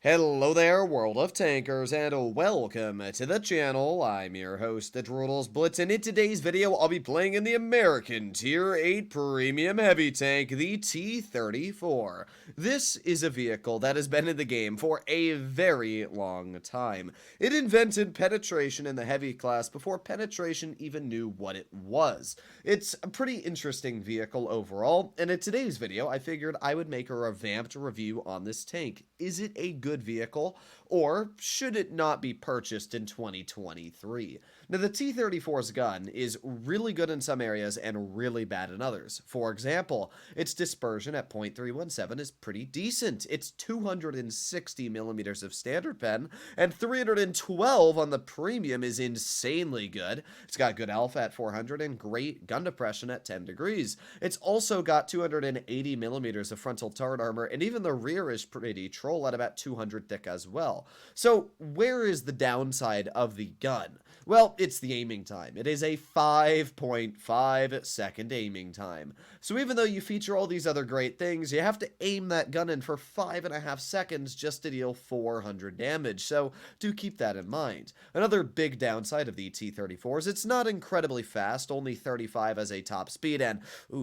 Hello there, world of tankers, and welcome to the channel. I'm your host, the Droodles Blitz, and in today's video, I'll be playing in the American Tier 8 Premium Heavy Tank, the T-34. This is a vehicle that has been in the game for a very long time. It invented penetration in the heavy class before penetration even knew what it was. It's a pretty interesting vehicle overall, and in today's video, I figured I would make a revamped review on this tank. Is it a good vehicle, or should it not be purchased in 2023? Now, the T-34's gun is really good in some areas and really bad in others. For example, its dispersion at .317 is pretty decent. It's 260 millimeters of standard pen, and 312 on the premium is insanely good. It's got good alpha at 400 and great gun depression at 10 degrees. It's also got 280 millimeters of frontal turret armor, and even the rear is pretty troll at about 200 thick as well. So where is the downside of the gun? Well, it's the aiming time. It is a 5.5 second aiming time. So even though you feature all these other great things, you have to aim that gun in for 5.5 seconds just to deal 400 damage. So do keep that in mind. Another big downside of the T-34 is it's not incredibly fast, only 35 as a top speed, and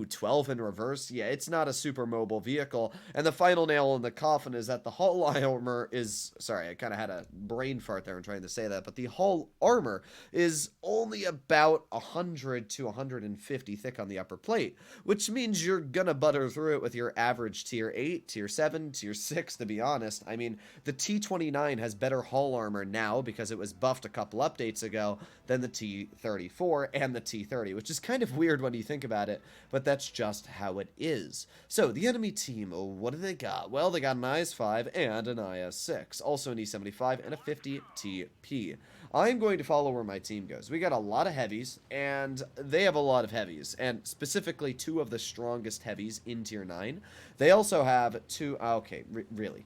12 in reverse. Yeah, it's not a super mobile vehicle. And the final nail in the coffin is that the hull armor is, sorry, I kind of had a brain fart there in trying to say that, but the hull armor is only about 100 to 150 thick on the upper plate, which means you're gonna butter through it with your average tier 8, tier 7, tier 6, to be honest. I mean, the T-29 has better hull armor now because it was buffed a couple updates ago than the T-34 and the T-30, which is kind of weird when you think about it, but that's just how it is. So, the enemy team, what do they got? Well, they got an IS-5 and an IS-6, also an E-75 and a 50 TP. I'm going to follow where my team goes. We got a lot of heavies, and they have a lot of heavies, and specifically two of the strongest heavies in tier 9. They also have two, okay, really.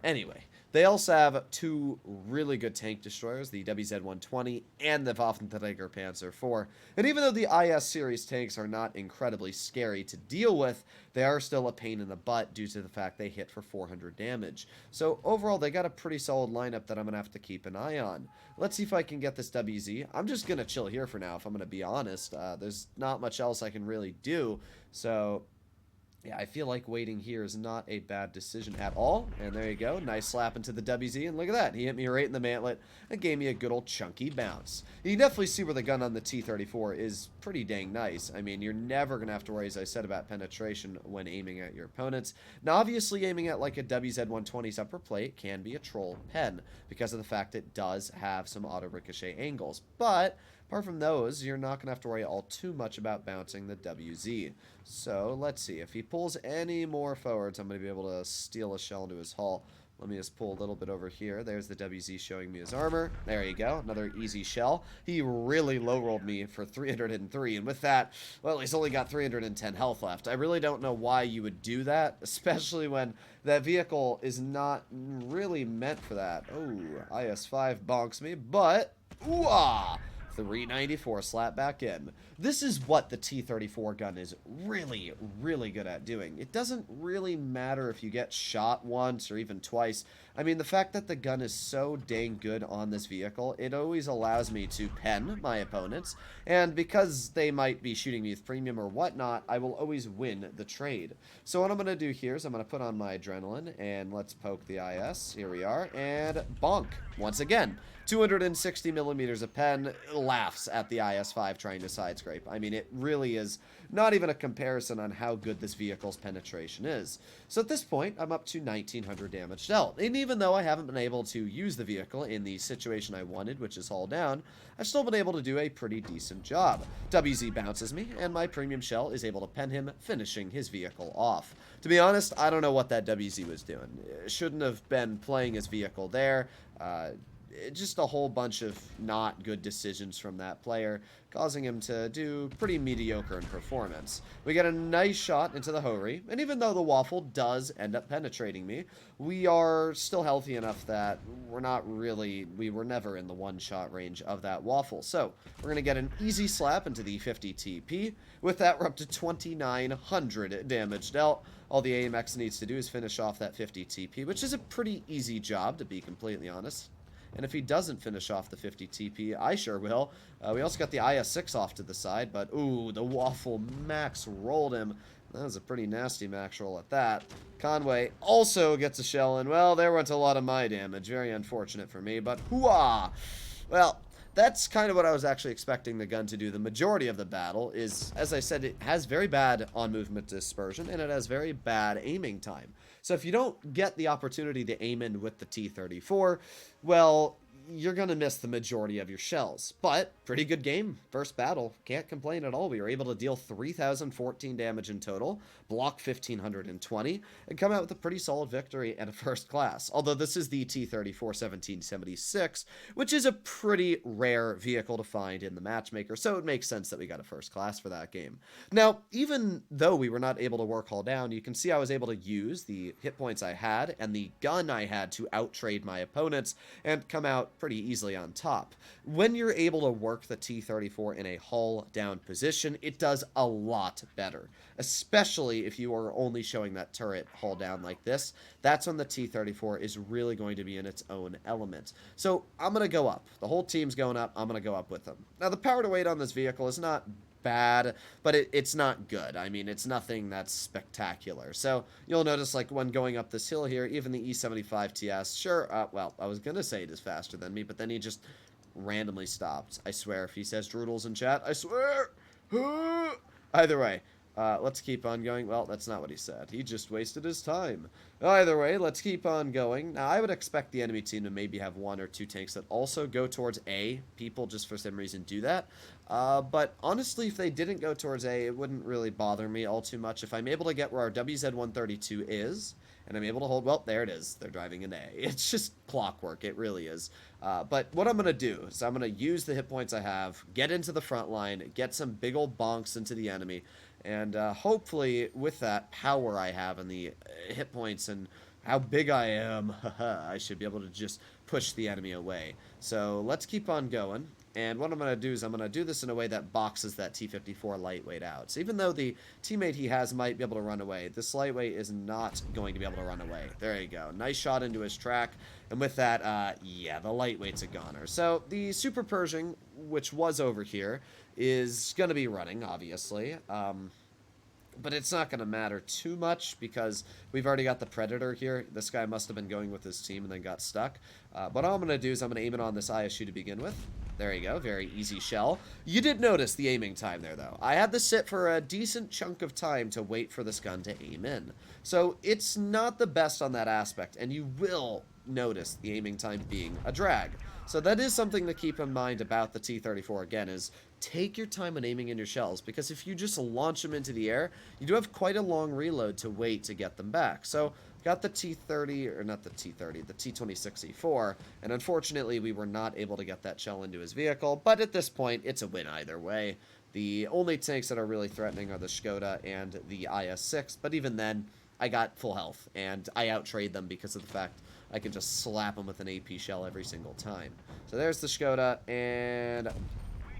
Anyway, they also have two really good tank destroyers, the WZ-120 and the Waffenträger Panzer IV. And even though the IS series tanks are not incredibly scary to deal with, they are still a pain in the butt due to the fact they hit for 400 damage. So overall, they got a pretty solid lineup that I'm going to have to keep an eye on. Let's see if I can get this WZ. I'm just going to chill here for now, if I'm going to be honest. There's not much else I can really do, so yeah, I feel like waiting here is not a bad decision at all. And there you go. Nice slap into the WZ. And look at that. He hit me right in the mantlet and gave me a good old chunky bounce. You can definitely see where the gun on the T-34 is pretty dang nice. I mean, you're never going to have to worry, as I said, about penetration when aiming at your opponents. Now, obviously, aiming at like a WZ-120's upper plate can be a troll pen because of the fact it does have some auto ricochet angles. But apart from those, you're not going to have to worry all too much about bouncing the WZ. So, let's see. If he pulls any more forwards, I'm going to be able to steal a shell into his hull. Let me just pull a little bit over here. There's the WZ showing me his armor. There you go. Another easy shell. He really low-rolled me for 303. And with that, well, he's only got 310 health left. I really don't know why you would do that, especially when that vehicle is not really meant for that. Oh, IS-5 bonks me, but ooh-ah! 394 slap back in. This is what the T-34 gun is really good at doing. It doesn't really matter if you get shot once or even twice. I mean, the fact that the gun is so dang good on this vehicle, it always allows me to pen my opponents, and because they might be shooting me with premium or whatnot, I will always win the trade. So what I'm going to do here is I'm going to put on my adrenaline, and let's poke the IS. Here we are, and bonk. Once again, 260 millimeters of pen laughs at the IS-5 trying to side scrape. I mean, it really is not even a comparison on how good this vehicle's penetration is. So at this point, I'm up to 1900 damage dealt. And even though I haven't been able to use the vehicle in the situation I wanted, which is hull down, I've still been able to do a pretty decent job. WZ bounces me, and my premium shell is able to pen him, finishing his vehicle off. To be honest, I don't know what that WZ was doing. It shouldn't have been playing his vehicle there. Just a whole bunch of not good decisions from that player, causing him to do pretty mediocre in performance. We get a nice shot into the Hori, and even though the Waffle does end up penetrating me, we are still healthy enough that we were never in the one-shot range of that Waffle. So, we're going to get an easy slap into the 50 TP. With that, we're up to 2900 damage dealt. All the AMX needs to do is finish off that 50 TP, which is a pretty easy job, to be completely honest. And if he doesn't finish off the 50 TP, I sure will. We also got the IS-6 off to the side, but ooh, the Waffle Max rolled him. That was a pretty nasty max roll at that. Conway also gets a shell in. Well, there went a lot of my damage. Very unfortunate for me, but hooah! Well, that's kind of what I was actually expecting the gun to do. The majority of the battle is, as I said, it has very bad on-movement dispersion, and it has very bad aiming time. So if you don't get the opportunity to aim in with the T-34, well, you're going to miss the majority of your shells. But, pretty good game. First battle. Can't complain at all. We were able to deal 3,014 damage in total, block 1,520, and come out with a pretty solid victory and a first class. Although this is the T-34 1776, which is a pretty rare vehicle to find in the matchmaker, so it makes sense that we got a first class for that game. Now, even though we were not able to work all down, you can see I was able to use the hit points I had and the gun I had to outtrade my opponents and come out pretty easily on top. When you're able to work the T-34 in a hull down position, it does a lot better, especially if you are only showing that turret hull down like this. That's when the T-34 is really going to be in its own element. So I'm going to go up. The whole team's going up. I'm going to go up with them. Now, the power to weight on this vehicle is not bad, but it's not good. I mean, it's nothing that's spectacular. So you'll notice, like, when going up this hill here, even the E75 TS, sure, well, I was gonna say it is faster than me, but then he just randomly stopped. I swear, if he says droodles in chat, I swear. Either way, let's keep on going. Well, that's not what he said. He just wasted his time. Either way, let's keep on going. Now, I would expect the enemy team to maybe have 1 or 2 tanks that also go towards A. People just for some reason do that. But honestly, if they didn't go towards A, it wouldn't really bother me all too much. If I'm able to get where our WZ-132 is, and I'm able to hold, well, there it is. They're driving an A. It's just clockwork. It really is. But what I'm going to do is I'm going to use the hit points I have, get into the front line, get some big old bonks into the enemy, and hopefully with that power I have and the hit points and how big I am, I should be able to just push the enemy away. So let's keep on going. And what I'm going to do is I'm going to do this in a way that boxes that T-54 lightweight out. So even though the teammate he has might be able to run away, this lightweight is not going to be able to run away. There you go. Nice shot into his track. And with that, yeah, the lightweight's a goner. So the Super Pershing, which was over here, is going to be running, obviously. But it's not going to matter too much because we've already got the Predator here. This guy must have been going with his team and then got stuck. But all I'm going to do is I'm going to aim it on this ISU to begin with. There you go. Very easy shell. You did notice the aiming time there, though. I had to sit for a decent chunk of time to wait for this gun to aim in. So it's not the best on that aspect, and you will notice the aiming time being a drag. So that is something to keep in mind about the T-34, again, is take your time when aiming in your shells, because if you just launch them into the air, you do have quite a long reload to wait to get them back. So got the T-30, or not the T-30, the T-26E4, and unfortunately we were not able to get that shell into his vehicle, but at this point, it's a win either way. The only tanks that are really threatening are the Skoda and the IS-6, but even then, I got full health, and I outtrade them because of the fact I can just slap them with an AP shell every single time. So there's the Skoda, and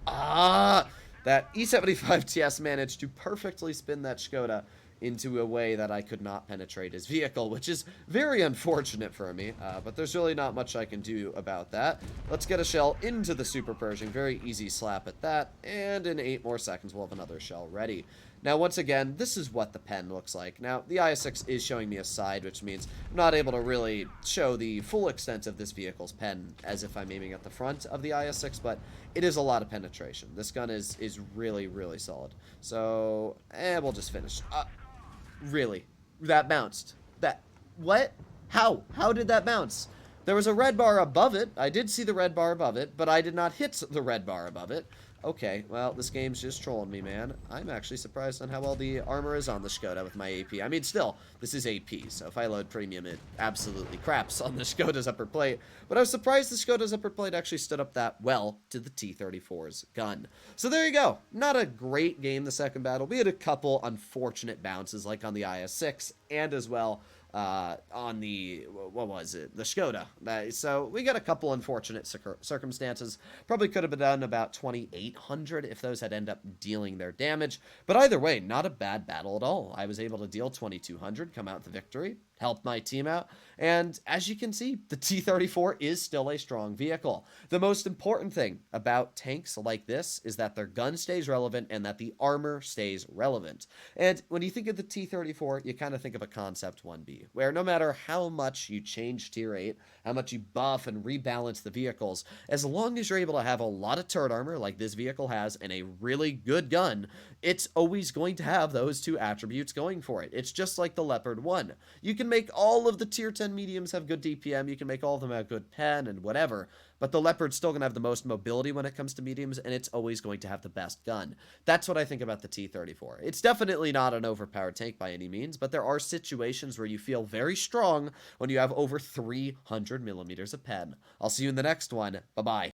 that E75 TS managed to perfectly spin that Skoda into a way that I could not penetrate his vehicle, which is very unfortunate for me, but there's really not much I can do about that. Let's get a shell into the Super Pershing. Very easy slap at that, and in 8 more seconds we'll have another shell ready. Now, once again, this is what the pen looks like. Now, the IS-6 is showing me a side, which means I'm not able to really show the full extent of this vehicle's pen as if I'm aiming at the front of the IS-6, but it is a lot of penetration. This gun is really, really solid. So, we'll just finish. Really? That bounced. What? How? How did that bounce? There was a red bar above it. I did see the red bar above it, but I did not hit the red bar above it. Okay, well, this game's just trolling me, man. I'm actually surprised on how well the armor is on the Skoda with my AP. I mean, still, this is AP, so if I load premium, it absolutely craps on the Skoda's upper plate. But I was surprised the Skoda's upper plate actually stood up that well to the T-34's gun. So there you go. Not a great game, the second battle. We had a couple unfortunate bounces, like on the IS-6, and as well on the, what was it, the Skoda. So we got a couple unfortunate circumstances. Probably could have been done about 2,800 if those had ended up dealing their damage. But either way, not a bad battle at all. I was able to deal 2,200, come out with the victory, help my team out, and as you can see, the T-34 is still a strong vehicle. The most important thing about tanks like this is that their gun stays relevant and that the armor stays relevant. And when you think of the T-34, you kind of think of a Concept 1B, where no matter how much you change Tier 8, how much you buff and rebalance the vehicles, as long as you're able to have a lot of turret armor like this vehicle has and a really good gun, it's always going to have those two attributes going for it. It's just like the Leopard 1. You can make all of the Tier 10 mediums have good DPM, you can make all of them have good pen and whatever, but the Leopard's still going to have the most mobility when it comes to mediums, and it's always going to have the best gun. That's what I think about the T-34. It's definitely not an overpowered tank by any means, but there are situations where you feel very strong when you have over 300 millimeters of pen. I'll see you in the next one. Bye-bye.